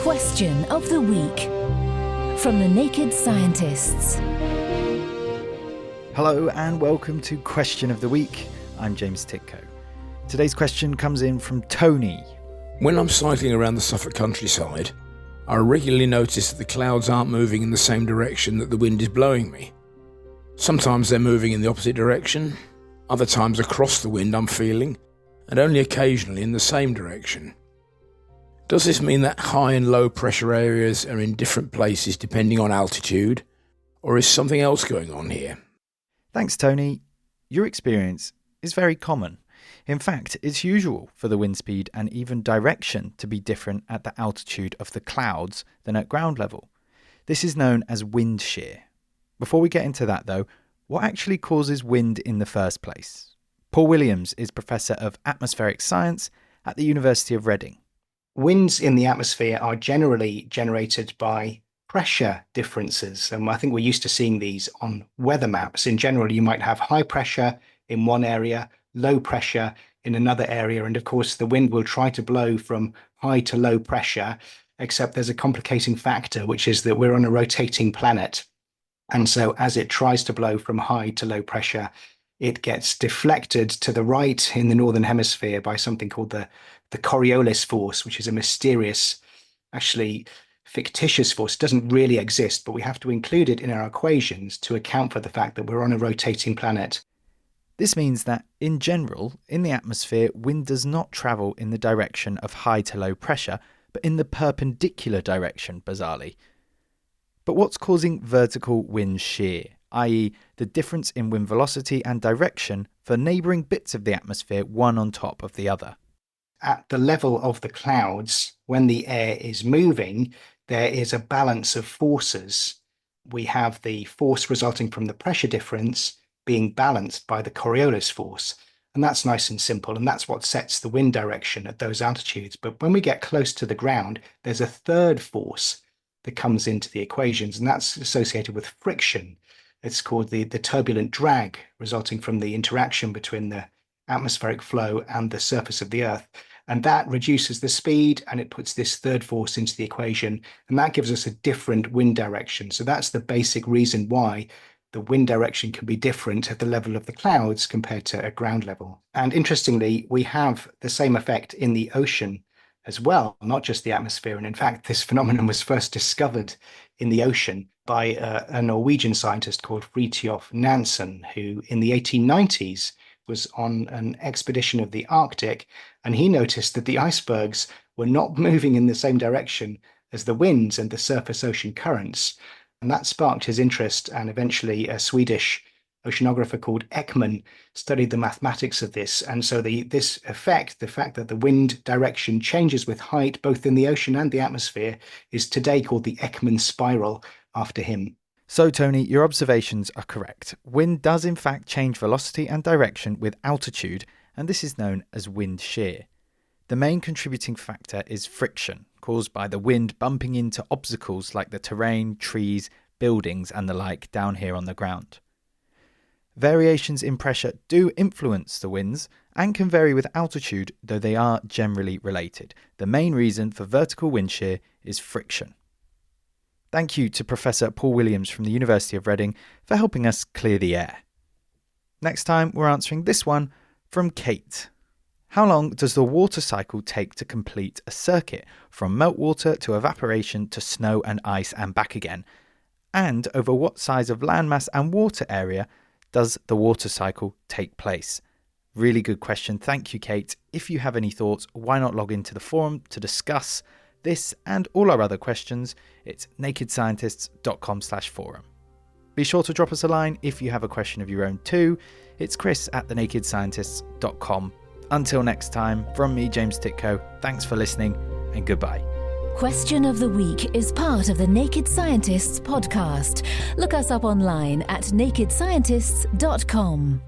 Question of the Week from the Naked Scientists. Hello and welcome to Question of the Week. I'm James Titko. Today's question comes in from Tony. When I'm cycling around the Suffolk countryside, I regularly notice that the clouds aren't moving in the same direction that the wind is blowing me. Sometimes they're moving in the opposite direction, other times across the wind I'm feeling, and only occasionally in the same direction. Does this mean that high and low pressure areas are in different places depending on altitude, or is something else going on here? Thanks, Tony. Your experience is very common. In fact, it's usual for the wind speed and even direction to be different at the altitude of the clouds than at ground level. This is known as wind shear. Before we get into that though, what actually causes wind in the first place? Paul Williams is Professor of Atmospheric Science at the University of Reading. Winds in the atmosphere are generally generated by pressure differences, and I think we're used to seeing these on weather maps. In general, you might have high pressure in one area, low pressure in another area, and of course the wind will try to blow from high to low pressure, except there's a complicating factor, which is that we're on a rotating planet. And so as it tries to blow from high to low pressure, it gets deflected to the right in the northern hemisphere by something called the Coriolis force, which is a mysterious, actually fictitious force. It doesn't really exist, but we have to include it in our equations to account for the fact that we're on a rotating planet. This means that, in general, in the atmosphere, wind does not travel in the direction of high to low pressure, but in the perpendicular direction, bizarrely. But what's causing vertical wind shear, i.e. the difference in wind velocity and direction for neighbouring bits of the atmosphere, one on top of the other? At the level of the clouds, when the air is moving, there is a balance of forces. We have the force resulting from the pressure difference being balanced by the Coriolis force. And that's nice and simple, and that's what sets the wind direction at those altitudes. But when we get close to the ground, there's a third force that comes into the equations, and that's associated with friction. It's called the turbulent drag, resulting from the interaction between the atmospheric flow and the surface of the Earth. And that reduces the speed, and it puts this third force into the equation, and that gives us a different wind direction. So that's the basic reason why the wind direction can be different at the level of the clouds compared to a ground level. And interestingly, we have the same effect in the ocean as well, not just the atmosphere. And in fact, this phenomenon was first discovered in the ocean by a Norwegian scientist called Fridtjof Nansen, who in the 1890s was on an expedition of the Arctic, and he noticed that the icebergs were not moving in the same direction as the winds and the surface ocean currents. And that sparked his interest, and eventually a Swedish oceanographer called Ekman studied the mathematics of this. And so this effect, the fact that the wind direction changes with height, both in the ocean and the atmosphere, is today called the Ekman spiral, after him. So, Tony, your observations are correct. Wind does in fact change velocity and direction with altitude, and this is known as wind shear. The main contributing factor is friction, caused by the wind bumping into obstacles like the terrain, trees, buildings and the like down here on the ground. Variations in pressure do influence the winds and can vary with altitude, though they are generally related. The main reason for vertical wind shear is friction. Thank you to Professor Paul Williams from the University of Reading for helping us clear the air. Next time, we're answering this one from Kate. How long does the water cycle take to complete a circuit from meltwater to evaporation to snow and ice and back again? And over what size of landmass and water area does the water cycle take place? Really good question. Thank you, Kate. If you have any thoughts, why not log into the forum to discuss this and all our other questions. It's nakedscientists.com/forum. Be sure to drop us a line if you have a question of your own too. It's chris@thenakedscientists.com. Until next time, from me, James Titko, thanks for listening and goodbye. Question of the Week is part of the Naked Scientists podcast. Look us up online at nakedscientists.com.